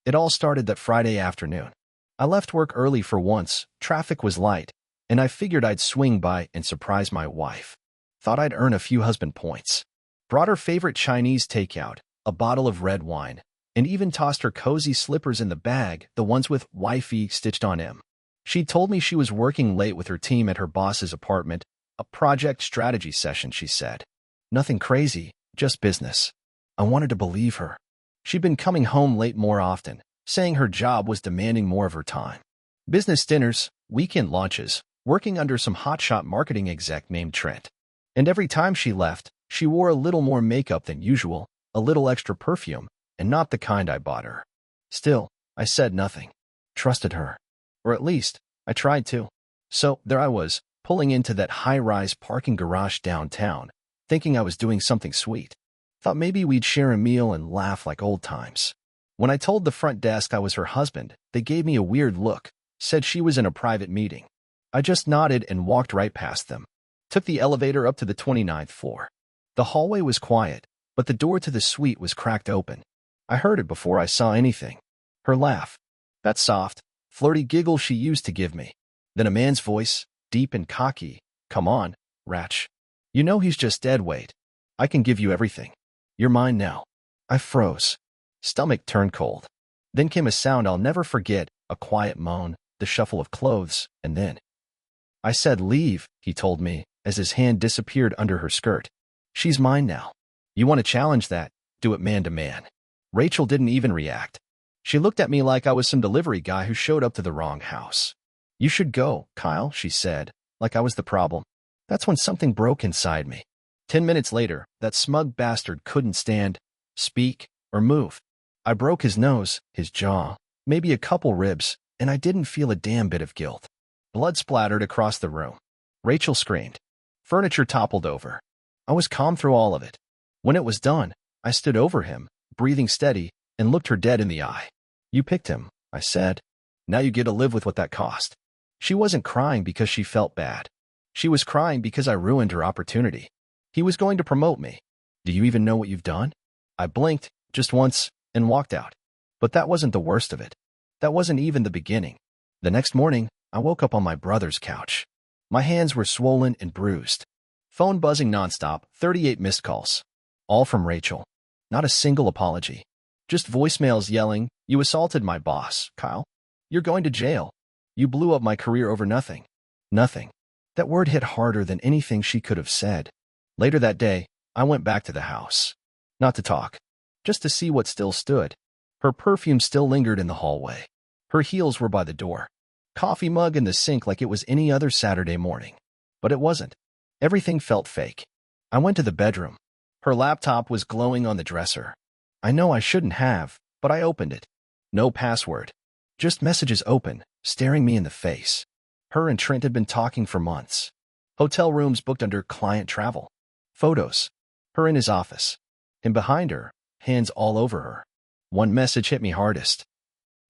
It all started that Friday afternoon. I left work early for once, traffic was light, and I figured I'd swing by and surprise my wife. Thought I'd earn a few husband points. Brought her favorite Chinese takeout, a bottle of red wine, and even tossed her cozy slippers in the bag, the ones with wifey stitched on them. She told me she was working late with her team at her boss's apartment, a project strategy session, she said. Nothing crazy, just business. I wanted to believe her. She'd been coming home late more often, saying her job was demanding more of her time. Business dinners, weekend lunches, working under some hotshot marketing exec named Trent. And every time she left, she wore a little more makeup than usual, a little extra perfume, and not the kind I bought her. Still, I said nothing. Trusted her. Or at least, I tried to. So, there I was, pulling into that high-rise parking garage downtown, thinking I was doing something sweet. Thought maybe we'd share a meal and laugh like old times. When I told the front desk I was her husband, they gave me a weird look, said she was in a private meeting. I just nodded and walked right past them. Took the elevator up to the 29th floor. The hallway was quiet, but the door to the suite was cracked open. I heard it before I saw anything. Her laugh. That soft, flirty giggle she used to give me. Then a man's voice, deep and cocky. Come on, Ratch. You know he's just dead weight. I can give you everything. You're mine now. I froze. Stomach turned cold. Then came a sound I'll never forget, a quiet moan, the shuffle of clothes, and then. I said leave, he told me, as his hand disappeared under her skirt. She's mine now. You want to challenge that? Do it man to man. Rachel didn't even react. She looked at me like I was some delivery guy who showed up to the wrong house. You should go, Kyle, she said, like I was the problem. That's when something broke inside me. 10 minutes later, that smug bastard couldn't stand, speak, or move. I broke his nose, his jaw, maybe a couple ribs, and I didn't feel a damn bit of guilt. Blood splattered across the room. Rachel screamed. Furniture toppled over. I was calm through all of it. When it was done, I stood over him, breathing steady, and looked her dead in the eye. You picked him, I said. Now you get to live with what that cost. She wasn't crying because she felt bad. She was crying because I ruined her opportunity. He was going to promote me. Do you even know what you've done? I blinked, just once, and walked out. But that wasn't the worst of it. That wasn't even the beginning. The next morning, I woke up on my brother's couch. My hands were swollen and bruised. Phone buzzing nonstop, 38 missed calls. All from Rachel. Not a single apology. Just voicemails yelling, you assaulted my boss, Kyle. You're going to jail. You blew up my career over nothing. Nothing. That word hit harder than anything she could have said. Later that day, I went back to the house. Not to talk. Just to see what still stood. Her perfume still lingered in the hallway. Her heels were by the door. Coffee mug in the sink like it was any other Saturday morning. But it wasn't. Everything felt fake. I went to the bedroom. Her laptop was glowing on the dresser. I know I shouldn't have, but I opened it. No password. Just messages open, staring me in the face. Her and Trent had been talking for months. Hotel rooms booked under client travel. Photos. Her in his office. Him behind her, hands all over her. One message hit me hardest.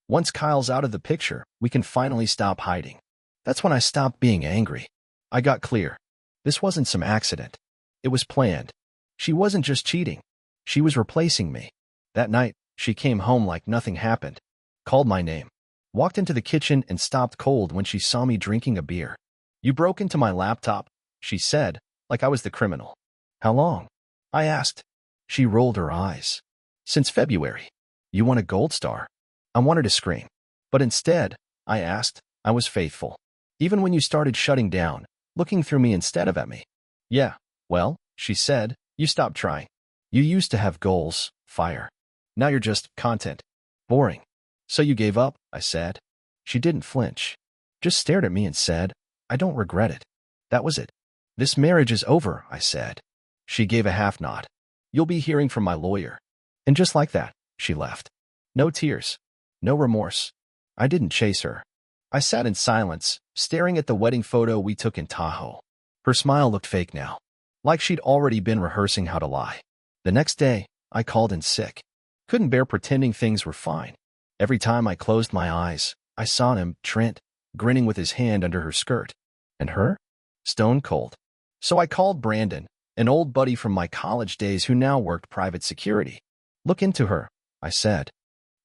Once Kyle's out of the picture, we can finally stop hiding. That's when I stopped being angry. I got clear. This wasn't some accident. It was planned. She wasn't just cheating. She was replacing me. That night, she came home like nothing happened. Called my name. Walked into the kitchen and stopped cold when she saw me drinking a beer. You broke into my laptop, she said, like I was the criminal. How long? I asked. She rolled her eyes. Since February. You want a gold star? I wanted to scream. But instead, I asked, I was faithful. Even when you started shutting down, looking through me instead of at me. Yeah, well, she said, you stopped trying. You used to have goals, fire. Now you're just content. Boring. So you gave up, I said. She didn't flinch. Just stared at me and said, I don't regret it. That was it. This marriage is over, I said. She gave a half nod. You'll be hearing from my lawyer. And just like that, she left. No tears. No remorse. I didn't chase her. I sat in silence, staring at the wedding photo we took in Tahoe. Her smile looked fake now, like she'd already been rehearsing how to lie. The next day, I called in sick. Couldn't bear pretending things were fine. Every time I closed my eyes, I saw him, Trent, grinning with his hand under her skirt. And her? Stone cold. So I called Brandon, an old buddy from my college days who now worked private security. Look into her, I said.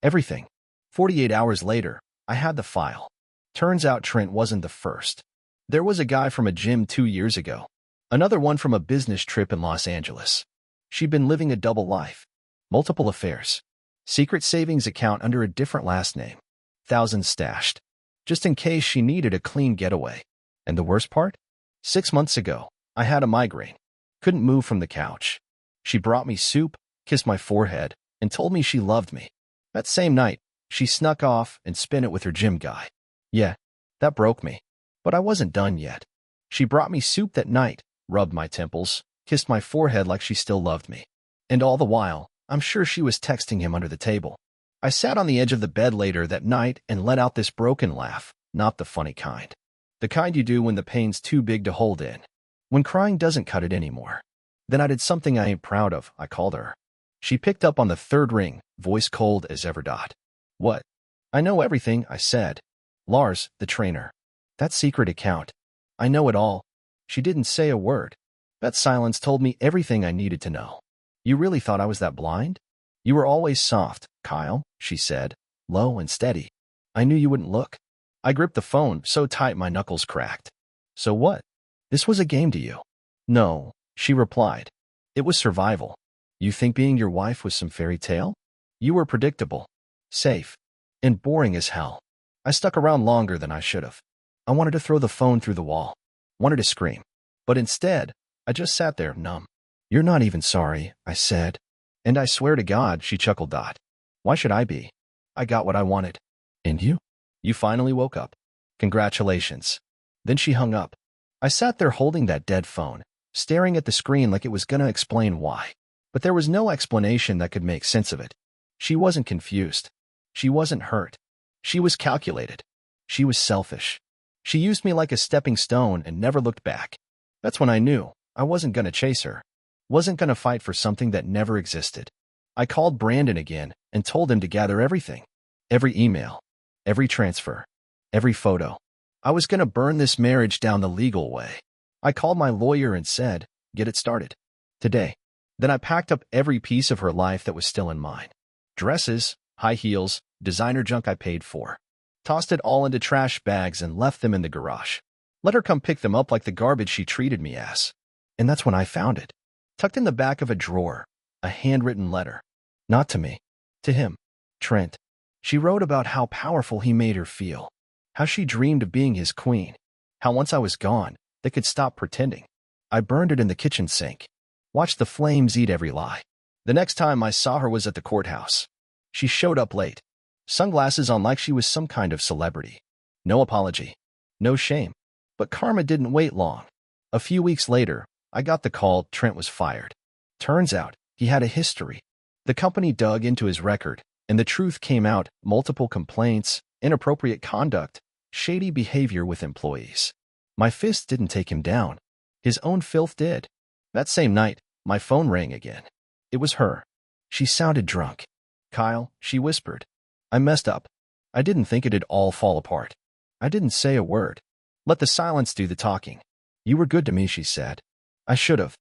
Everything. 48 hours later, I had the file. Turns out Trent wasn't the first. There was a guy from a gym 2 years ago. Another one from a business trip in Los Angeles. She'd been living a double life. Multiple affairs. Secret savings account under a different last name. Thousands stashed. Just in case she needed a clean getaway. And the worst part? 6 months ago, I had a migraine. Couldn't move from the couch. She brought me soup, kissed my forehead, and told me she loved me. That same night, she snuck off and spent it with her gym guy. Yeah, that broke me. But I wasn't done yet. She brought me soup that night, rubbed my temples, kissed my forehead like she still loved me. And all the while, I'm sure she was texting him under the table. I sat on the edge of the bed later that night and let out this broken laugh, not the funny kind. The kind you do when the pain's too big to hold in. When crying doesn't cut it anymore. Then I did something I ain't proud of, I called her. She picked up on the third ring, voice cold as ever. What? I know everything, I said. Lars, the trainer. That secret account. I know it all. She didn't say a word. That silence told me everything I needed to know. You really thought I was that blind? You were always soft, Kyle, she said, low and steady. I knew you wouldn't look. I gripped the phone so tight my knuckles cracked. So what? This was a game to you? No, she replied. It was survival. You think being your wife was some fairy tale? You were predictable, safe, and boring as hell. I stuck around longer than I should have. I wanted to throw the phone through the wall. Wanted to scream. But instead, I just sat there, numb. You're not even sorry, I said. And I swear to God, she chuckled. Why should I be? I got what I wanted. And you? You finally woke up. Congratulations. Then she hung up. I sat there holding that dead phone, staring at the screen like it was gonna explain why. But there was no explanation that could make sense of it. She wasn't confused. She wasn't hurt. She was calculated. She was selfish. She used me like a stepping stone and never looked back. That's when I knew I wasn't gonna chase her. Wasn't gonna fight for something that never existed. I called Brandon again and told him to gather everything. Every email. Every transfer. Every photo. I was gonna burn this marriage down the legal way. I called my lawyer and said, get it started. Today. Then I packed up every piece of her life that was still in mine. Dresses, high heels, designer junk I paid for. Tossed it all into trash bags and left them in the garage. Let her come pick them up like the garbage she treated me as. And that's when I found it. Tucked in the back of a drawer, a handwritten letter. Not to me. To him. Trent. She wrote about how powerful he made her feel. How she dreamed of being his queen. How once I was gone, they could stop pretending. I burned it in the kitchen sink. Watched the flames eat every lie. The next time I saw her was at the courthouse. She showed up late. Sunglasses on like she was some kind of celebrity. No apology. No shame. But karma didn't wait long. A few weeks later, I got the call Trent was fired. Turns out, he had a history. The company dug into his record, and the truth came out: multiple complaints, inappropriate conduct, shady behavior with employees. My fist didn't take him down. His own filth did. That same night, my phone rang again. It was her. She sounded drunk. Kyle, she whispered. I messed up. I didn't think it'd all fall apart. I didn't say a word. Let the silence do the talking. You were good to me, she said. I should have.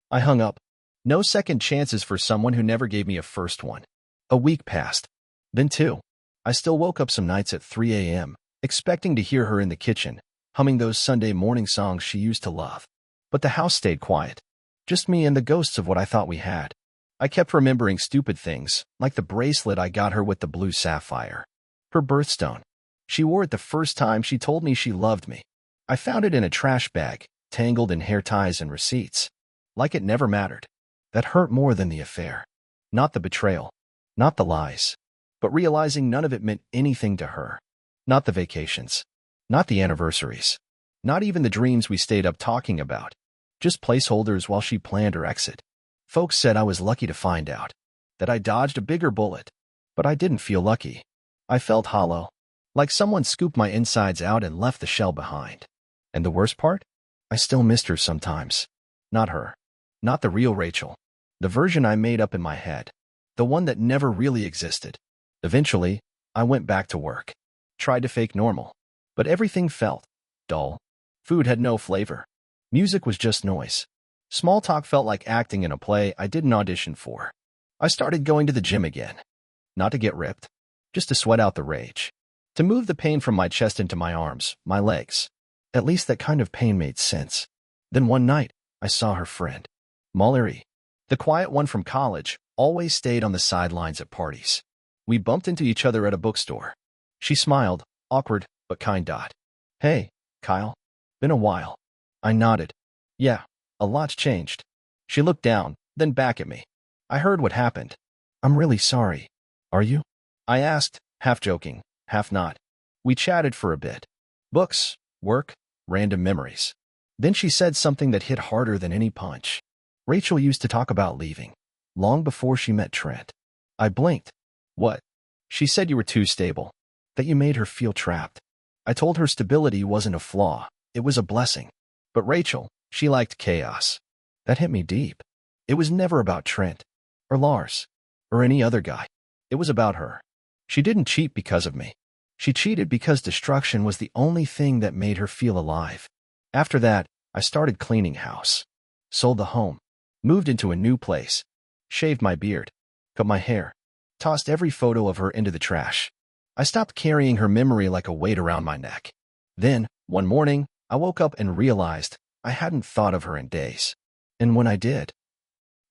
I hung up. No second chances for someone who never gave me a first one. A week passed. Then two. I still woke up some nights at 3 a.m., expecting to hear her in the kitchen, humming those Sunday morning songs she used to love. But the house stayed quiet. Just me and the ghosts of what I thought we had. I kept remembering stupid things, like the bracelet I got her with the blue sapphire. Her birthstone. She wore it the first time she told me she loved me. I found it in a trash bag, tangled in hair ties and receipts. Like it never mattered. That hurt more than the affair. Not the betrayal. Not the lies. But realizing none of it meant anything to her. Not the vacations. Not the anniversaries. Not even the dreams we stayed up talking about. Just placeholders while she planned her exit. Folks said I was lucky to find out. That I dodged a bigger bullet. But I didn't feel lucky. I felt hollow. Like someone scooped my insides out and left the shell behind. And the worst part? I still missed her sometimes. Not her. Not the real Rachel. The version I made up in my head. The one that never really existed. Eventually, I went back to work. Tried to fake normal. But everything felt dull. Food had no flavor. Music was just noise. Small talk felt like acting in a play I didn't audition for. I started going to the gym again. Not to get ripped. just to sweat out the rage, to move the pain from my chest into my arms, my legs. At least that kind of pain made sense. Then one night, I saw her friend. Mallory, the quiet one from college, always stayed on the sidelines at parties. We bumped into each other at a bookstore. She smiled, awkward but kind. Hey, Kyle. Been a while. I nodded. Yeah, a lot's changed. She looked down, then back at me. I heard what happened. I'm really sorry. Are you? I asked, half joking, half not. We chatted for a bit. Books, work, random memories. Then she said something that hit harder than any punch. Rachel used to talk about leaving, long before she met Trent. I blinked. What? She said you were too stable, that you made her feel trapped. I told her stability wasn't a flaw, it was a blessing. But Rachel, she liked chaos. That hit me deep. It was never about Trent, or Lars, or any other guy. It was about her. She didn't cheat because of me. She cheated because destruction was the only thing that made her feel alive. After that, I started cleaning house. Sold the home. Moved into a new place. Shaved my beard. Cut my hair. Tossed every photo of her into the trash. I stopped carrying her memory like a weight around my neck. Then, one morning, I woke up and realized I hadn't thought of her in days. And when I did,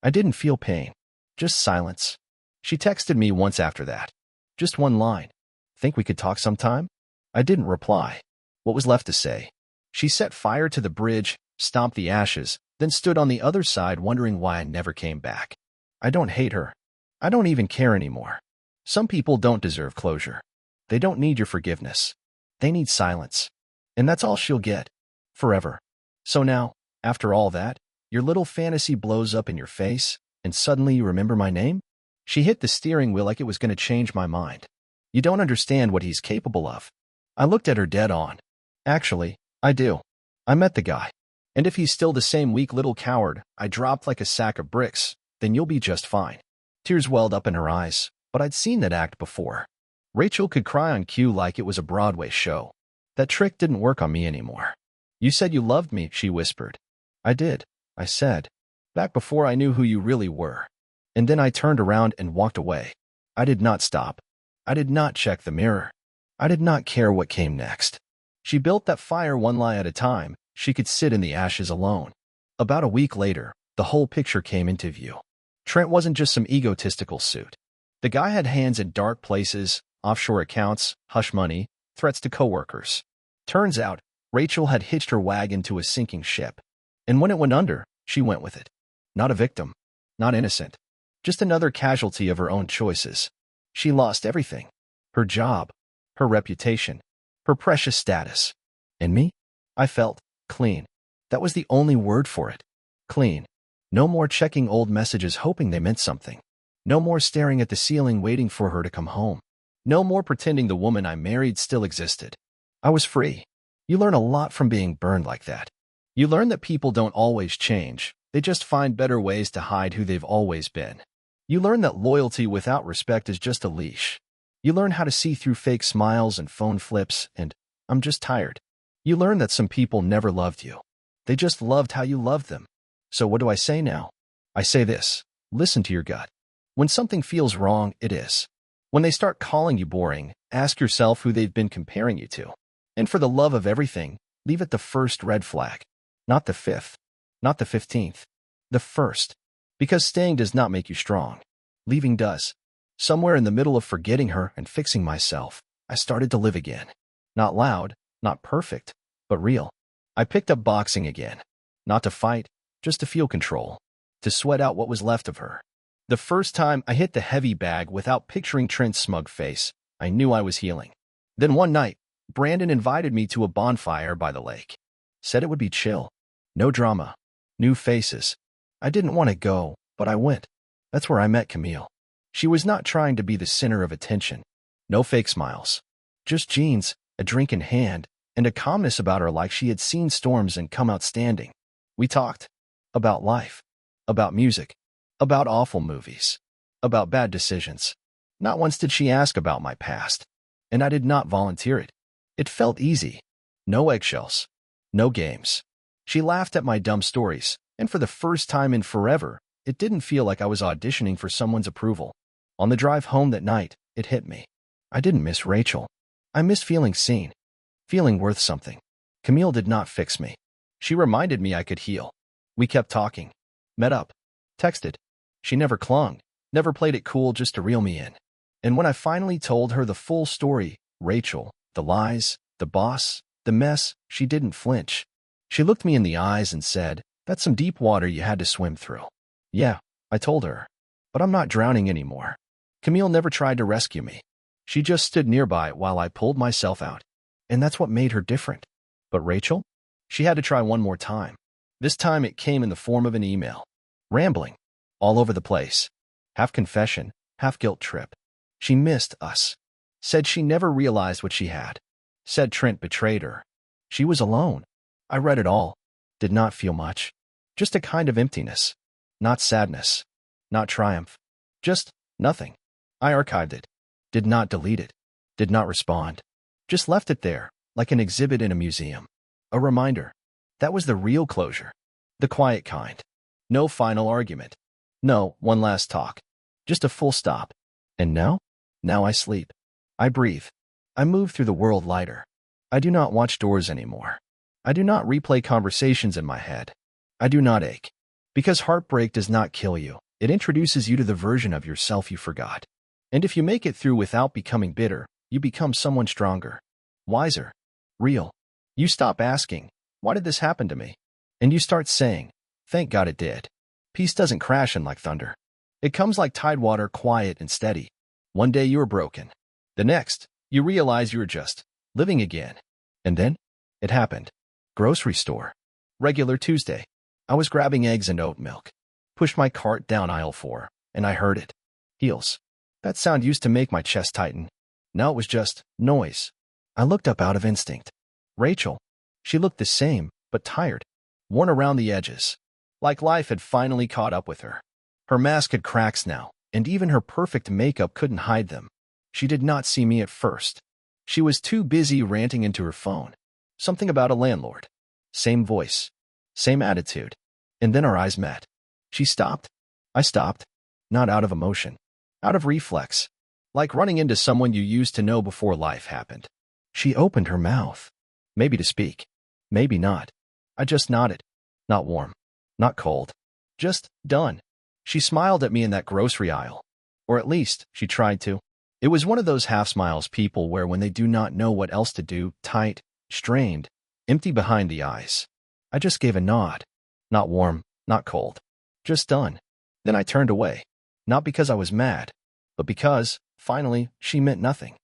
I didn't feel pain. Just silence. She texted me once after that. Just one line. Think we could talk sometime? I didn't reply. What was left to say? She set fire to the bridge, stomped the ashes, then stood on the other side wondering why I never came back. I don't hate her. I don't even care anymore. Some people don't deserve closure. They don't need your forgiveness. They need silence. And that's all she'll get. Forever. So now, after all that, your little fantasy blows up in your face, and suddenly you remember my name? She hit the steering wheel like it was going to change my mind. You don't understand what he's capable of. I looked at her dead on. Actually, I do. I met the guy. And if he's still the same weak little coward I dropped like a sack of bricks, then you'll be just fine. Tears welled up in her eyes, but I'd seen that act before. Rachel could cry on cue like it was a Broadway show. That trick didn't work on me anymore. You said you loved me, she whispered. I did, I said. Back before I knew who you really were. And then I turned around and walked away. I did not stop. I did not check the mirror. I did not care what came next. She built that fire one lie at a time. She could sit in the ashes alone. About a week later, the whole picture came into view. Trent wasn't just some egotistical suit. The guy had hands in dark places, offshore accounts, hush money, threats to coworkers. Turns out, Rachel had hitched her wagon to a sinking ship. And when it went under, she went with it. Not a victim. Not innocent. Just another casualty of her own choices. She lost everything. Her job. Her reputation. Her precious status. And me? I felt clean. That was the only word for it. Clean. No more checking old messages hoping they meant something. No more staring at the ceiling waiting for her to come home. No more pretending the woman I married still existed. I was free. You learn a lot from being burned like that. You learn that people don't always change. They just find better ways to hide who they've always been. You learn that loyalty without respect is just a leash. You learn how to see through fake smiles and phone flips and, I'm just tired. You learn that some people never loved you. They just loved how you loved them. So what do I say now? I say this. Listen to your gut. When something feels wrong, it is. When they start calling you boring, ask yourself who they've been comparing you to. And for the love of everything, leave it the first red flag. Not the 5th. Not the 15th. The first. Because staying does not make you strong. Leaving does. Somewhere in the middle of forgetting her and fixing myself, I started to live again. Not loud, not perfect, but real. I picked up boxing again. Not to fight, just to feel control. To sweat out what was left of her. The first time I hit the heavy bag without picturing Trent's smug face, I knew I was healing. Then one night, Brandon invited me to a bonfire by the lake. Said it would be chill. No drama. New faces. I didn't want to go, but I went. That's where I met Camille. She was not trying to be the center of attention. No fake smiles. Just jeans, a drink in hand, and a calmness about her like she had seen storms and come out standing. We talked. About life. About music. About awful movies. About bad decisions. Not once did she ask about my past. And I did not volunteer it. It felt easy. No eggshells. No games. She laughed at my dumb stories, and for the first time in forever, it didn't feel like I was auditioning for someone's approval. On the drive home that night, it hit me. I didn't miss Rachel. I missed feeling seen, feeling worth something. Camille did not fix me. She reminded me I could heal. We kept talking, met up, texted. She never clung, never played it cool just to reel me in. And when I finally told her the full story, Rachel, the lies, the boss, the mess, she didn't flinch. She looked me in the eyes and said, "That's some deep water you had to swim through." Yeah, I told her. But I'm not drowning anymore. Camille never tried to rescue me. She just stood nearby while I pulled myself out. And that's what made her different. But Rachel? She had to try one more time. This time it came in the form of an email. Rambling. All over the place. Half confession, half guilt trip. She missed us. Said she never realized what she had. Said Trent betrayed her. She was alone. I read it all. Did not feel much. Just a kind of emptiness. Not sadness. Not triumph. Just nothing. I archived it. Did not delete it. Did not respond. Just left it there, like an exhibit in a museum. A reminder. That was the real closure. The quiet kind. No final argument. No one last talk. Just a full stop. And now? Now I sleep. I breathe. I move through the world lighter. I do not watch doors anymore. I do not replay conversations in my head. I do not ache. Because heartbreak does not kill you. It introduces you to the version of yourself you forgot. And if you make it through without becoming bitter, you become someone stronger, wiser, real. You stop asking, "Why did this happen to me?" And you start saying, "Thank God it did." Peace doesn't crash in like thunder. It comes like tidewater, quiet and steady. One day you are broken. The next, you realize you are just living again. And then, it happened. Grocery store. Regular Tuesday. I was grabbing eggs and oat milk. Pushed my cart down aisle 4, and I heard it. Heels. That sound used to make my chest tighten. Now it was just noise. I looked up out of instinct. Rachel. She looked the same, but tired. Worn around the edges. Like life had finally caught up with her. Her mask had cracks now, and even her perfect makeup couldn't hide them. She did not see me at first. She was too busy ranting into her phone. Something about a landlord. Same voice. Same attitude. And then our eyes met. She stopped. I stopped. Not out of emotion. Out of reflex. Like running into someone you used to know before life happened. She opened her mouth. Maybe to speak. Maybe not. I just nodded. Not warm. Not cold. Just done. She smiled at me in that grocery aisle. Or at least, she tried to. It was one of those half smiles people wear when they do not know what else to do, tight, strained, empty behind the eyes. I just gave a nod. Not warm, not cold. Just done. Then I turned away. Not because I was mad, but because, finally, she meant nothing.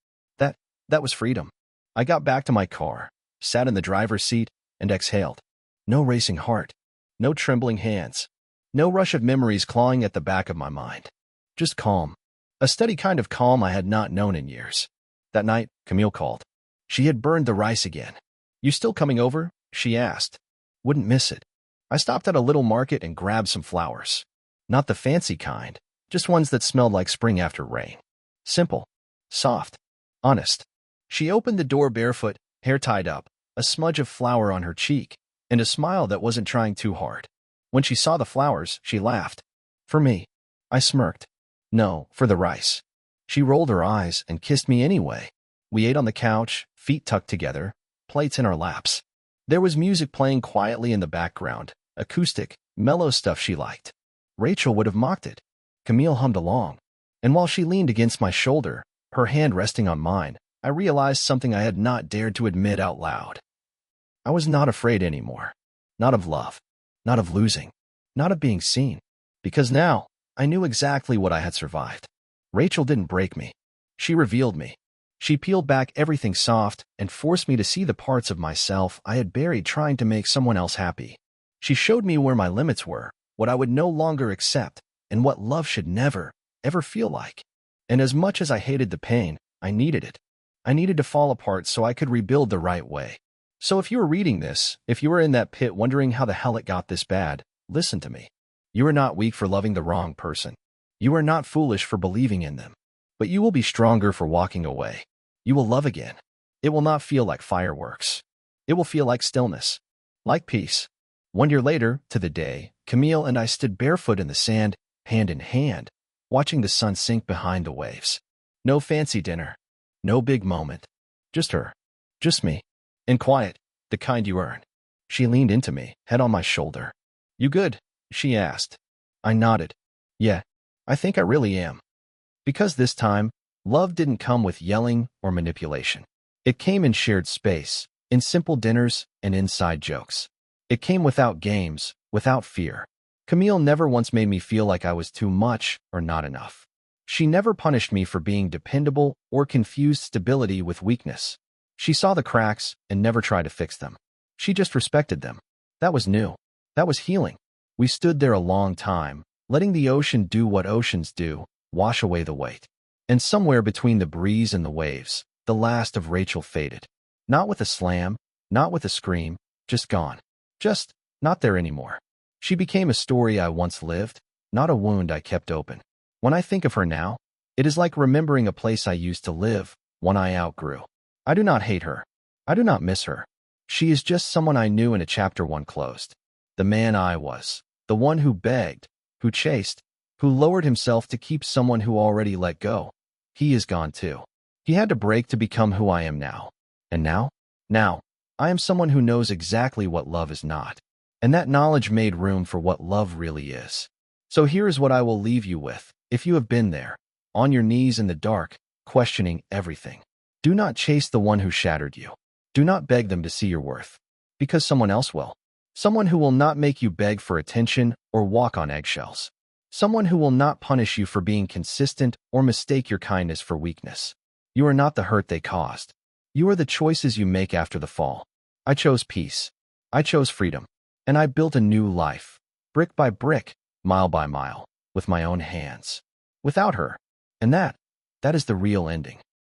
That was freedom. I got back to my car, sat in the driver's seat, and exhaled. No racing heart. No trembling hands. No rush of memories clawing at the back of my mind. Just calm. A steady kind of calm I had not known in years. That night, Camille called. She had burned the rice again. "You still coming over?" she asked. Wouldn't miss it. I stopped at a little market and grabbed some flowers. Not the fancy kind, just ones that smelled like spring after rain. Simple. Soft. Honest. She opened the door barefoot, hair tied up, a smudge of flour on her cheek, and a smile that wasn't trying too hard. When she saw the flowers, she laughed. For me. I smirked. No, for the rice. She rolled her eyes and kissed me anyway. We ate on the couch, feet tucked together, plates in our laps. There was music playing quietly in the background, acoustic, mellow stuff she liked. Rachel would have mocked it. Camille hummed along. And while she leaned against my shoulder, her hand resting on mine, I realized something I had not dared to admit out loud. I was not afraid anymore. Not of love. Not of losing. Not of being seen. Because now, I knew exactly what I had survived. Rachel didn't break me. She revealed me. She peeled back everything soft and forced me to see the parts of myself I had buried trying to make someone else happy. She showed me where my limits were, what I would no longer accept, and what love should never, ever feel like. And as much as I hated the pain, I needed it. I needed to fall apart so I could rebuild the right way. So if you are reading this, if you are in that pit wondering how the hell it got this bad, listen to me. You are not weak for loving the wrong person. You are not foolish for believing in them. But you will be stronger for walking away. You will love again. It will not feel like fireworks. It will feel like stillness. Like peace. 1 year later, to the day, Camille and I stood barefoot in the sand, hand in hand, watching the sun sink behind the waves. No fancy dinner. No big moment. Just her. Just me. And quiet, the kind you earn. She leaned into me, head on my shoulder. You good? She asked. I nodded. Yeah, I think I really am. Because this time, love didn't come with yelling or manipulation. It came in shared space, in simple dinners and inside jokes. It came without games, without fear. Camille never once made me feel like I was too much or not enough. She never punished me for being dependable or confused stability with weakness. She saw the cracks and never tried to fix them. She just respected them. That was new. That was healing. We stood there a long time, letting the ocean do what oceans do, wash away the weight. And somewhere between the breeze and the waves, the last of Rachel faded. Not with a slam, not with a scream, just gone. Just not there anymore. She became a story I once lived, not a wound I kept open. When I think of her now, it is like remembering a place I used to live, one I outgrew. I do not hate her. I do not miss her. She is just someone I knew in a chapter one closed. The man I was. The one who begged, who chased, who lowered himself to keep someone who already let go. He is gone too. He had to break to become who I am now. And now? Now, I am someone who knows exactly what love is not. And that knowledge made room for what love really is. So here is what I will leave you with. If you have been there, on your knees in the dark, questioning everything, do not chase the one who shattered you. Do not beg them to see your worth. Because someone else will. Someone who will not make you beg for attention or walk on eggshells. Someone who will not punish you for being consistent or mistake your kindness for weakness. You are not the hurt they caused. You are the choices you make after the fall. I chose peace. I chose freedom. And I built a new life, brick by brick, mile by mile, with my own hands. Without her. And that is the real ending.